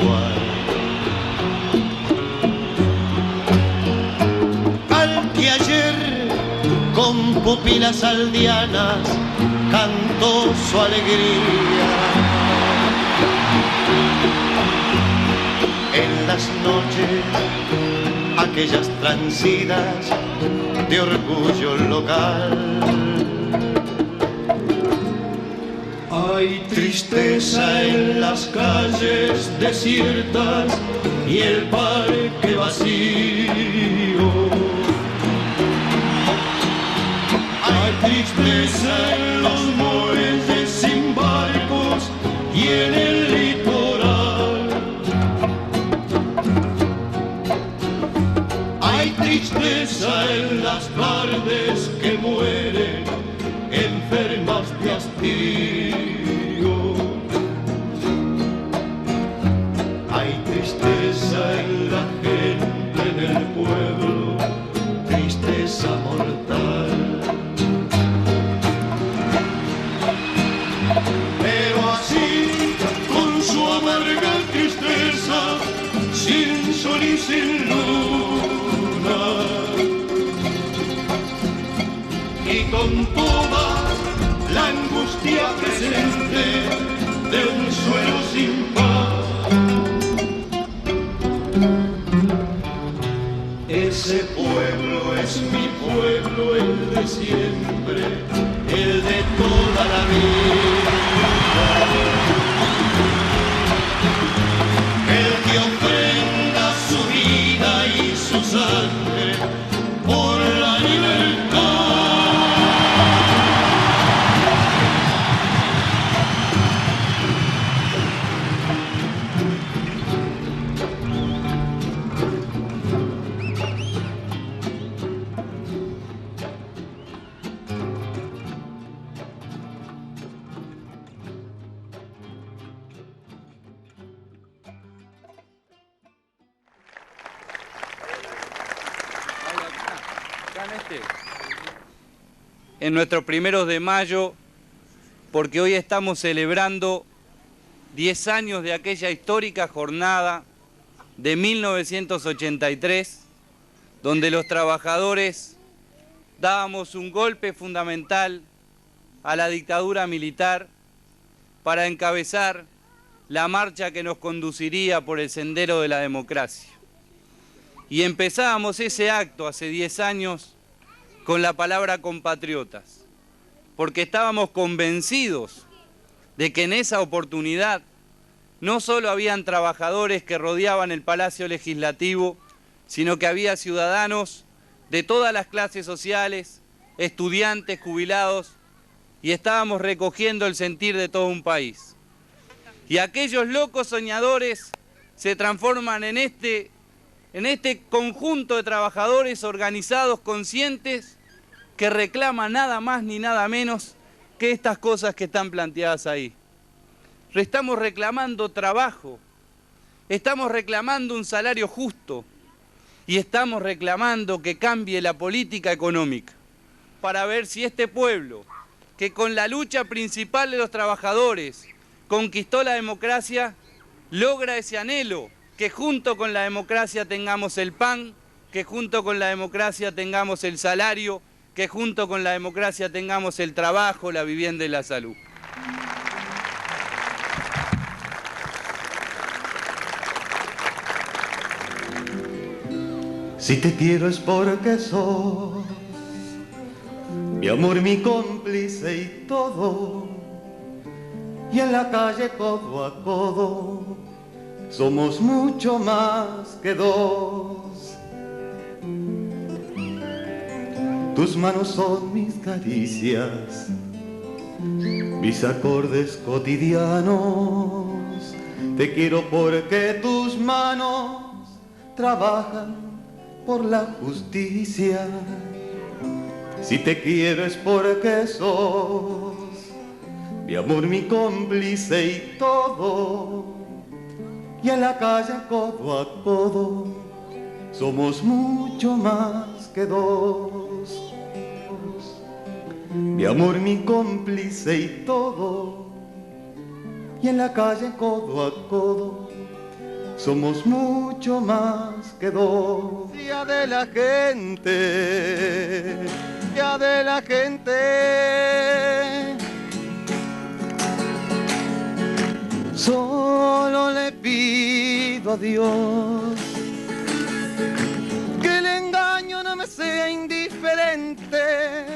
igual. Al que ayer con pupilas aldeanas cantó su alegría, en las noches aquellas transidas de orgullo local. Hay tristeza en las calles desiertas y el parque vacío. Hay tristeza en los muelles sin barcos y en el litoral. Hay tristeza en las tardes que mueren enfermas de hastío. Hay tristeza en la gente del pueblo, tristeza mortal. Pero así, con su amarga tristeza, sin sol y sin luna, y con toda la angustia presente de un suelo sin paz. Ese pueblo es mi pueblo, el de siempre, el de toda la vida, el que ofrenda su vida y su sangre por la libertad. En nuestros 1 de mayo, porque hoy estamos celebrando 10 años de aquella histórica jornada de 1983, donde los trabajadores dábamos un golpe fundamental a la dictadura militar para encabezar la marcha que nos conduciría por el sendero de la democracia. Y empezábamos ese acto hace 10 años con la palabra compatriotas, porque estábamos convencidos de que en esa oportunidad no solo habían trabajadores que rodeaban el Palacio Legislativo, sino que había ciudadanos de todas las clases sociales, estudiantes, jubilados, y estábamos recogiendo el sentir de todo un país. Y aquellos locos soñadores se transforman en este conjunto de trabajadores organizados, conscientes, que reclaman nada más ni nada menos que estas cosas que están planteadas ahí. Estamos reclamando trabajo, estamos reclamando un salario justo y estamos reclamando que cambie la política económica para ver si este pueblo, que con la lucha principal de los trabajadores conquistó la democracia, logra ese anhelo, que junto con la democracia tengamos el pan, que junto con la democracia tengamos el salario, que junto con la democracia tengamos el trabajo, la vivienda y la salud. Si te quiero es porque sos mi amor, mi cómplice y todo, y en la calle codo a codo somos mucho más que dos. Tus manos son mis caricias, mis acordes cotidianos. Te quiero porque tus manos trabajan por la justicia. Si te quiero es porque sos mi amor, mi cómplice y todo, y en la calle codo a codo somos mucho más que dos. Mi amor, mi cómplice y todo, y en la calle codo a codo somos mucho más que dos. Ya de la gente, ya de la gente. Solo le pido a Dios que el engaño no me sea indiferente.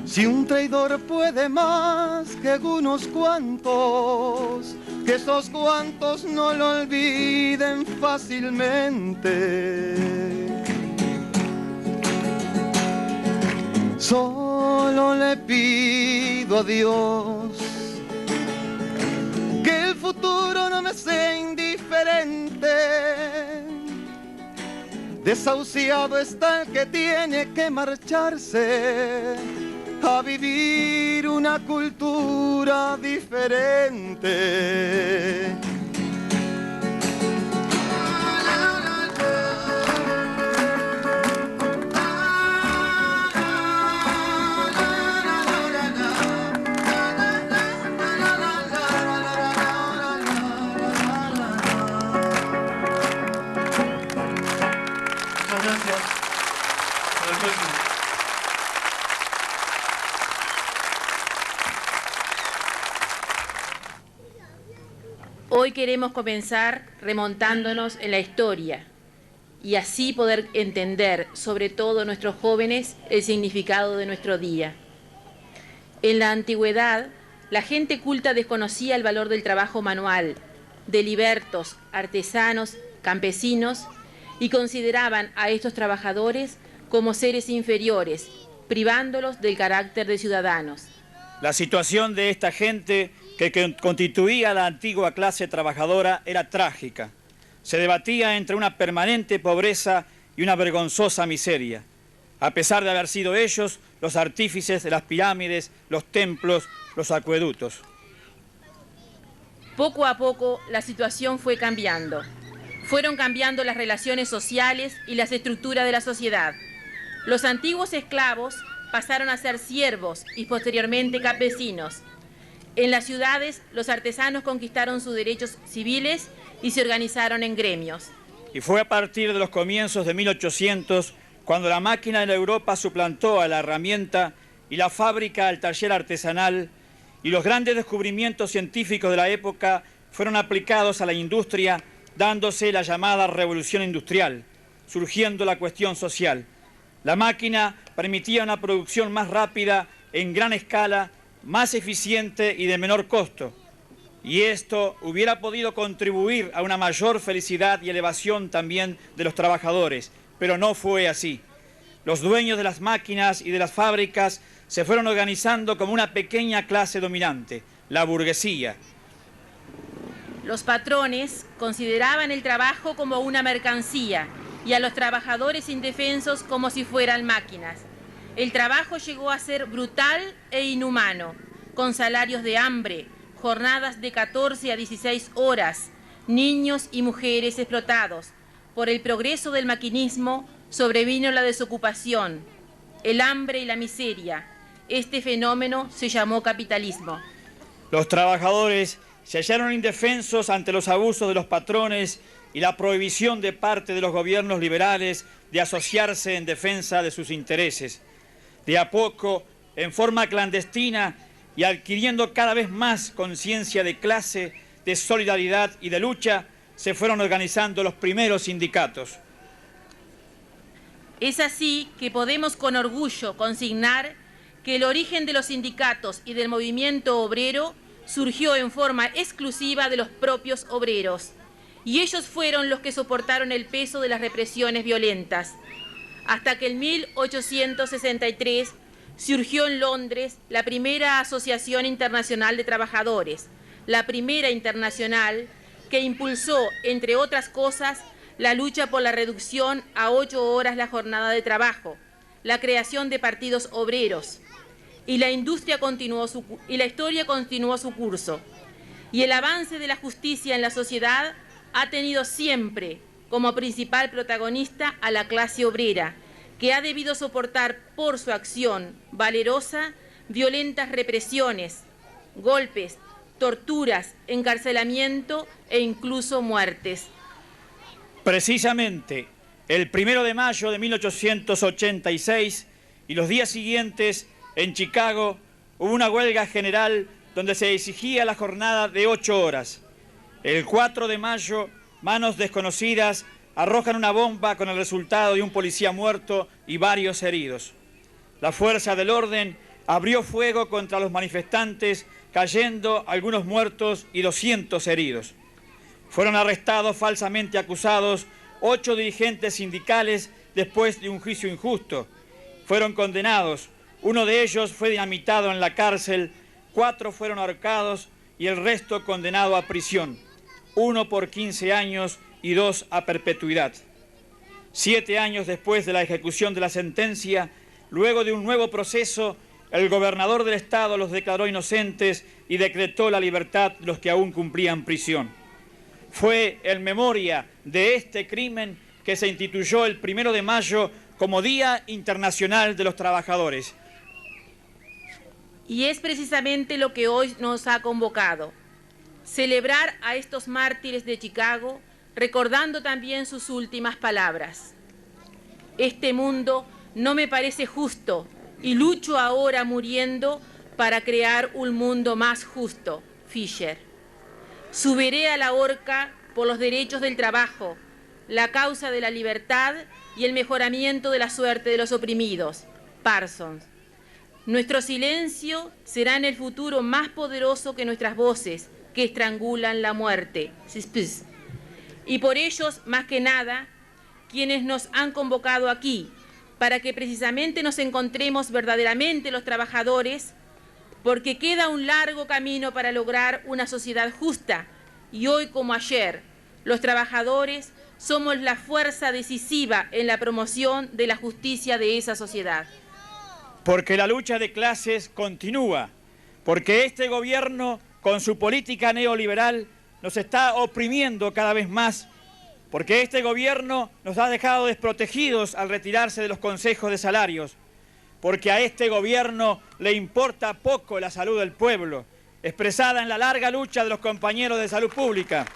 Si un traidor puede más que unos cuantos, que esos cuantos no lo olviden fácilmente. Solo le pido a Dios que el futuro no me sea indiferente. Desahuciado está el que tiene que marcharse a vivir una cultura diferente. Hoy queremos comenzar remontándonos en la historia y así poder entender, sobre todo nuestros jóvenes, el significado de nuestro día. En la antigüedad, la gente culta desconocía el valor del trabajo manual, de libertos, artesanos, campesinos, y consideraban a estos trabajadores como seres inferiores, privándolos del carácter de ciudadanos. La situación de esta gente que constituía la antigua clase trabajadora era trágica. Se debatía entre una permanente pobreza y una vergonzosa miseria, a pesar de haber sido ellos los artífices de las pirámides, los templos, los acueductos. Poco a poco la situación fue cambiando. Fueron cambiando las relaciones sociales y las estructuras de la sociedad. Los antiguos esclavos pasaron a ser siervos y posteriormente campesinos. En las ciudades, los artesanos conquistaron sus derechos civiles y se organizaron en gremios. Y fue a partir de los comienzos de 1800 cuando la máquina en Europa suplantó a la herramienta y la fábrica al taller artesanal, y los grandes descubrimientos científicos de la época fueron aplicados a la industria, dándose la llamada revolución industrial, surgiendo la cuestión social. La máquina permitía una producción más rápida, en gran escala, más eficiente y de menor costo. Y esto hubiera podido contribuir a una mayor felicidad y elevación también de los trabajadores, pero no fue así. Los dueños de las máquinas y de las fábricas se fueron organizando como una pequeña clase dominante, la burguesía. Los patrones consideraban el trabajo como una mercancía y a los trabajadores indefensos como si fueran máquinas. El trabajo llegó a ser brutal e inhumano, con salarios de hambre, jornadas de 14 a 16 horas, niños y mujeres explotados. Por el progreso del maquinismo sobrevino la desocupación, el hambre y la miseria. Este fenómeno se llamó capitalismo. Los trabajadores se hallaron indefensos ante los abusos de los patrones y la prohibición de parte de los gobiernos liberales de asociarse en defensa de sus intereses. De a poco, en forma clandestina y adquiriendo cada vez más conciencia de clase, de solidaridad y de lucha, se fueron organizando los primeros sindicatos. Es así que podemos con orgullo consignar que el origen de los sindicatos y del movimiento obrero surgió en forma exclusiva de los propios obreros, y ellos fueron los que soportaron el peso de las represiones violentas, hasta que en 1863 surgió en Londres la primera Asociación Internacional de Trabajadores, la primera internacional que impulsó, entre otras cosas, la lucha por la reducción a 8 horas la jornada de trabajo, la creación de partidos obreros, y la historia continuó su curso. Y el avance de la justicia en la sociedad ha tenido siempre como principal protagonista a la clase obrera, que ha debido soportar por su acción valerosa violentas represiones, golpes, torturas, encarcelamiento e incluso muertes. Precisamente, el 1 de mayo de 1886 y los días siguientes, en Chicago, hubo una huelga general donde se exigía la jornada de 8 horas. El 4 de mayo, manos desconocidas arrojan una bomba con el resultado de un policía muerto y varios heridos. La fuerza del orden abrió fuego contra los manifestantes, cayendo algunos muertos y 200 heridos. Fueron arrestados falsamente acusados 8 dirigentes sindicales después de un juicio injusto. Fueron condenados, uno de ellos fue dinamitado en la cárcel, 4 fueron ahorcados y el resto condenado a prisión, 1 por 15 años y 2 a perpetuidad. 7 años después de la ejecución de la sentencia, luego de un nuevo proceso, el gobernador del estado los declaró inocentes y decretó la libertad de los que aún cumplían prisión. Fue en memoria de este crimen que se instituyó el 1 de mayo como Día Internacional de los Trabajadores. Y es precisamente lo que hoy nos ha convocado. Celebrar a estos mártires de Chicago, recordando también sus últimas palabras. Este mundo no me parece justo y lucho ahora muriendo para crear un mundo más justo. Fisher. Subiré a la horca por los derechos del trabajo, la causa de la libertad y el mejoramiento de la suerte de los oprimidos. Parsons. Nuestro silencio será en el futuro más poderoso que nuestras voces que estrangulan la muerte. Y por ellos, más que nada, quienes nos han convocado aquí, para que precisamente nos encontremos verdaderamente los trabajadores, porque queda un largo camino para lograr una sociedad justa, y hoy como ayer, los trabajadores somos la fuerza decisiva en la promoción de la justicia de esa sociedad. Porque la lucha de clases continúa, porque este gobierno, con su política neoliberal, nos está oprimiendo cada vez más, porque este gobierno nos ha dejado desprotegidos al retirarse de los consejos de salarios, porque a este gobierno le importa poco la salud del pueblo, expresada en la larga lucha de los compañeros de salud pública.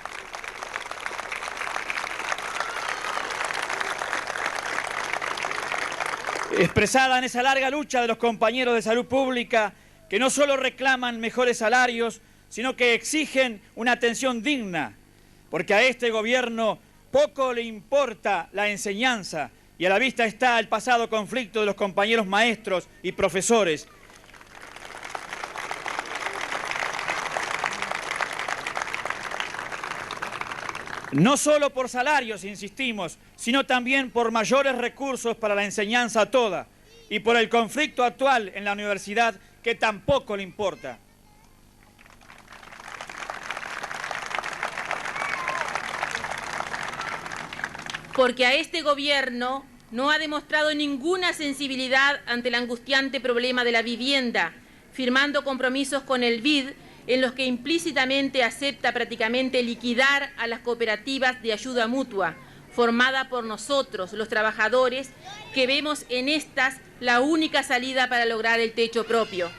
Expresada en esa larga lucha de los compañeros de salud pública que no solo reclaman mejores salarios, sino que exigen una atención digna, porque a este gobierno poco le importa la enseñanza y a la vista está el pasado conflicto de los compañeros maestros y profesores. No solo por salarios, insistimos, sino también por mayores recursos para la enseñanza toda y por el conflicto actual en la universidad que tampoco le importa. Porque a este gobierno no ha demostrado ninguna sensibilidad ante el angustiante problema de la vivienda, firmando compromisos con el BID en los que implícitamente acepta prácticamente liquidar a las cooperativas de ayuda mutua, formada por nosotros, los trabajadores, que vemos en estas la única salida para lograr el techo propio.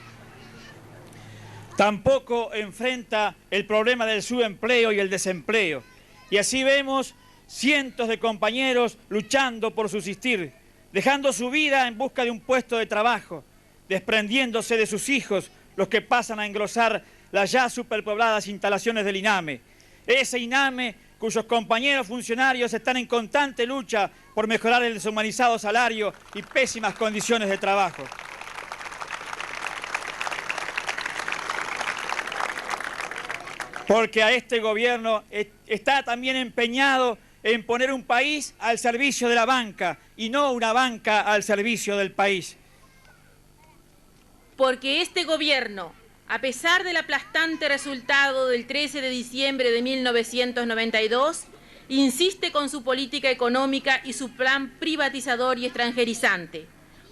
Tampoco enfrenta el problema del subempleo y el desempleo. Y así vemos cientos de compañeros luchando por subsistir, dejando su vida en busca de un puesto de trabajo, desprendiéndose de sus hijos, los que pasan a engrosar las ya superpobladas instalaciones del INAME. Ese INAME cuyos compañeros funcionarios están en constante lucha por mejorar el deshumanizado salario y pésimas condiciones de trabajo. Porque a este gobierno está también empeñado en poner un país al servicio de la banca y no una banca al servicio del país. Porque este gobierno, a pesar del aplastante resultado del 13 de diciembre de 1992, insiste con su política económica y su plan privatizador y extranjerizante.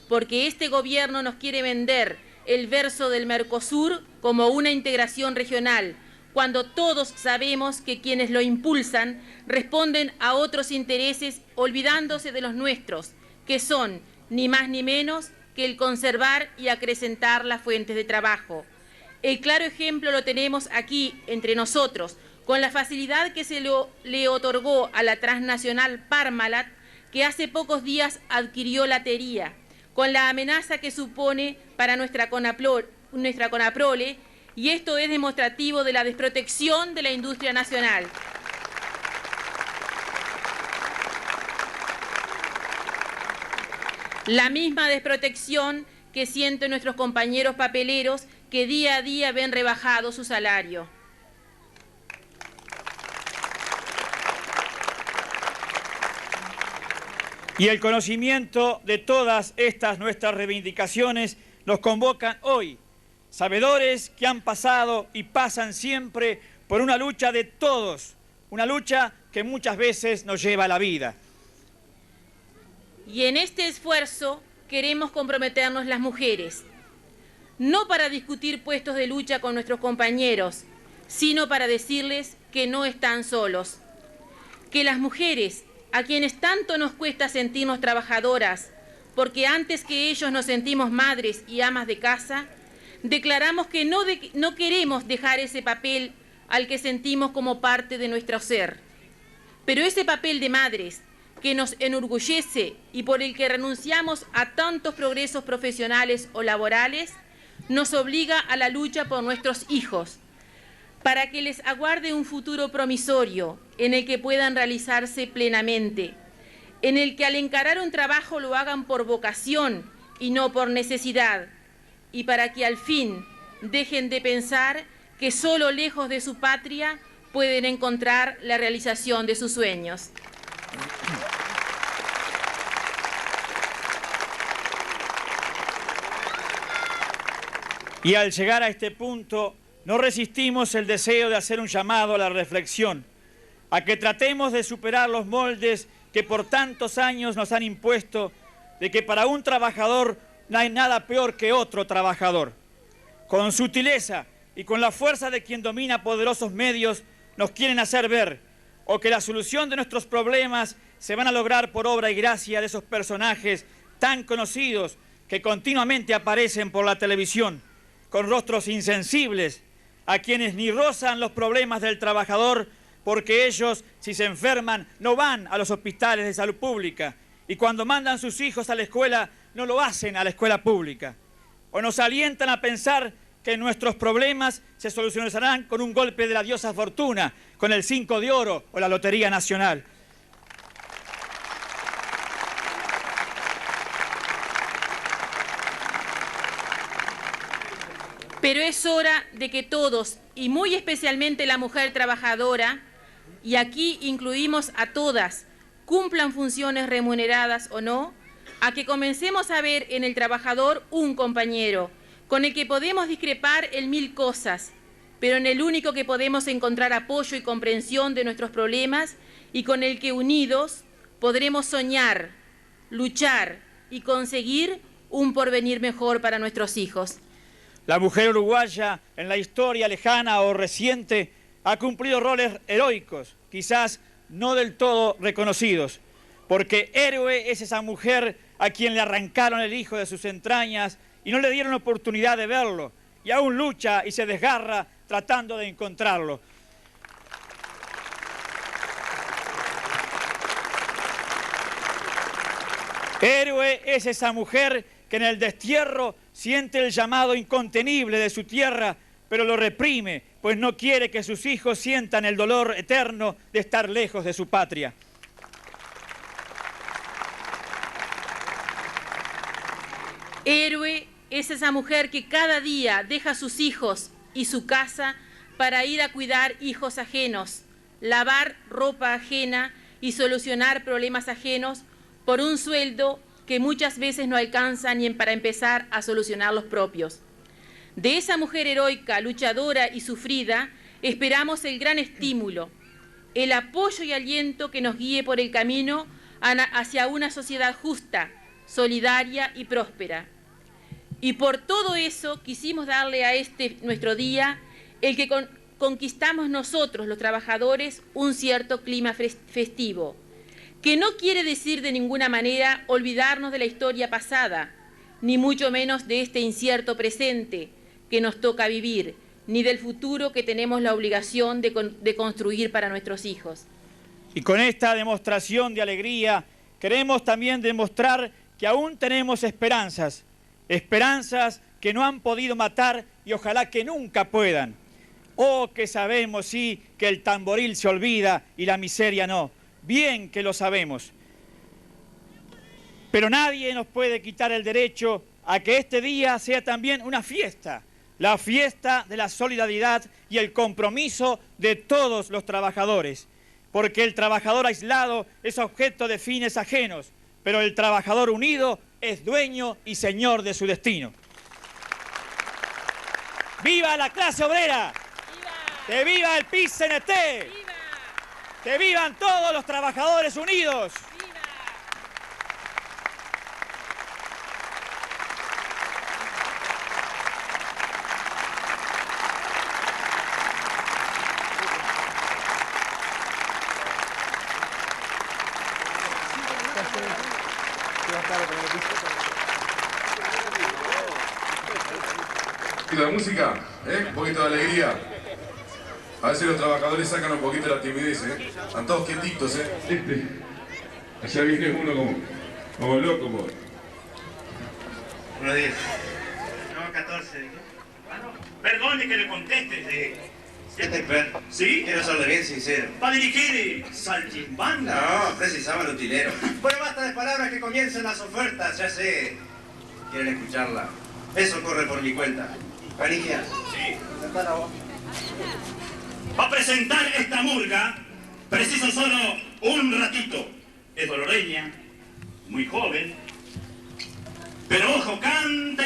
Porque este gobierno nos quiere vender el verso del Mercosur como una integración regional, cuando todos sabemos que quienes lo impulsan responden a otros intereses olvidándose de los nuestros, que son ni más ni menos que el conservar y acrecentar las fuentes de trabajo. El claro ejemplo lo tenemos aquí entre nosotros, con la facilidad que le otorgó a la transnacional Parmalat, que hace pocos días adquirió la TERIA, con la amenaza que supone para nuestra CONAPROLE, y esto es demostrativo de la desprotección de la industria nacional. La misma desprotección que sienten nuestros compañeros papeleros que día a día ven rebajado su salario. Y el conocimiento de todas estas nuestras reivindicaciones nos convocan hoy, sabedores que han pasado y pasan siempre por una lucha de todos, una lucha que muchas veces nos lleva a la vida. Y en este esfuerzo queremos comprometernos las mujeres, no para discutir puestos de lucha con nuestros compañeros, sino para decirles que no están solos, que las mujeres, a quienes tanto nos cuesta sentirnos trabajadoras, porque antes que ellos nos sentimos madres y amas de casa, declaramos que no queremos dejar ese papel al que sentimos como parte de nuestro ser. Pero ese papel de madres que nos enorgullece y por el que renunciamos a tantos progresos profesionales o laborales, nos obliga a la lucha por nuestros hijos, para que les aguarde un futuro promisorio en el que puedan realizarse plenamente, en el que al encarar un trabajo lo hagan por vocación y no por necesidad, y para que al fin dejen de pensar que solo lejos de su patria pueden encontrar la realización de sus sueños. Y al llegar a este punto, no resistimos el deseo de hacer un llamado a la reflexión, a que tratemos de superar los moldes que por tantos años nos han impuesto, de que para un trabajador no hay nada peor que otro trabajador. Con sutileza y con la fuerza de quien domina poderosos medios, nos quieren hacer ver o que la solución de nuestros problemas se van a lograr por obra y gracia de esos personajes tan conocidos que continuamente aparecen por la televisión, con rostros insensibles, a quienes ni rozan los problemas del trabajador, porque ellos, si se enferman, no van a los hospitales de salud pública, y cuando mandan sus hijos a la escuela, no lo hacen a la escuela pública. O nos alientan a pensar que nuestros problemas se solucionarán con un golpe de la diosa fortuna, con el 5 de oro o la Lotería Nacional. Pero es hora de que todos, y muy especialmente la mujer trabajadora, y aquí incluimos a todas, cumplan funciones remuneradas o no, a que comencemos a ver en el trabajador un compañero, con el que podemos discrepar en mil cosas, pero en el único que podemos encontrar apoyo y comprensión de nuestros problemas y con el que unidos podremos soñar, luchar y conseguir un porvenir mejor para nuestros hijos. La mujer uruguaya, en la historia lejana o reciente, ha cumplido roles heroicos, quizás no del todo reconocidos, porque héroe es esa mujer a quien le arrancaron el hijo de sus entrañas y no le dieron oportunidad de verlo, y aún lucha y se desgarra tratando de encontrarlo. Héroe es esa mujer que en el destierro siente el llamado incontenible de su tierra, pero lo reprime, pues no quiere que sus hijos sientan el dolor eterno de estar lejos de su patria. Héroe es esa mujer que cada día deja a sus hijos y su casa para ir a cuidar hijos ajenos, lavar ropa ajena y solucionar problemas ajenos por un sueldo que muchas veces no alcanza ni para empezar a solucionar los propios. De esa mujer heroica, luchadora y sufrida, esperamos el gran estímulo, el apoyo y aliento que nos guíe por el camino hacia una sociedad justa, solidaria y próspera. Y por todo eso quisimos darle a este nuestro día, el que conquistamos nosotros los trabajadores, un cierto clima festivo, que no quiere decir de ninguna manera olvidarnos de la historia pasada, ni mucho menos de este incierto presente, que nos toca vivir, ni del futuro que tenemos la obligación de construir para nuestros hijos. Y con esta demostración de alegría queremos también demostrar que aún tenemos esperanzas, esperanzas que no han podido matar y ojalá que nunca puedan. Oh, que sabemos, sí, que el tamboril se olvida y la miseria no. Bien que lo sabemos. Pero nadie nos puede quitar el derecho a que este día sea también una fiesta. La fiesta de la solidaridad y el compromiso de todos los trabajadores. Porque el trabajador aislado es objeto de fines ajenos, pero el trabajador unido es dueño y señor de su destino. ¡Viva la clase obrera! ¡Viva! ¡Que viva el PIT-CNT! ¡Viva! ¡Que vivan todos los trabajadores unidos! ¡Viva! Y la música, un poquito de alegría. A ver si los trabajadores sacan un poquito la timidez, Están todos quietitos, Allá viene uno como loco, por. Buenos días. No, 14. Perdone que le conteste. ¿Sí? Quiero serle bien sincero. ¿Va a dirigir salchimbanda? No, precisaba el utilero. Bueno, basta de palabras, que comiencen las ofertas, ya sé. ¿Quieren escucharla? Eso corre por mi cuenta. Canigia. Sí. Va a presentar esta murga, preciso solo un ratito. Es doloreña, muy joven, pero ojo, canta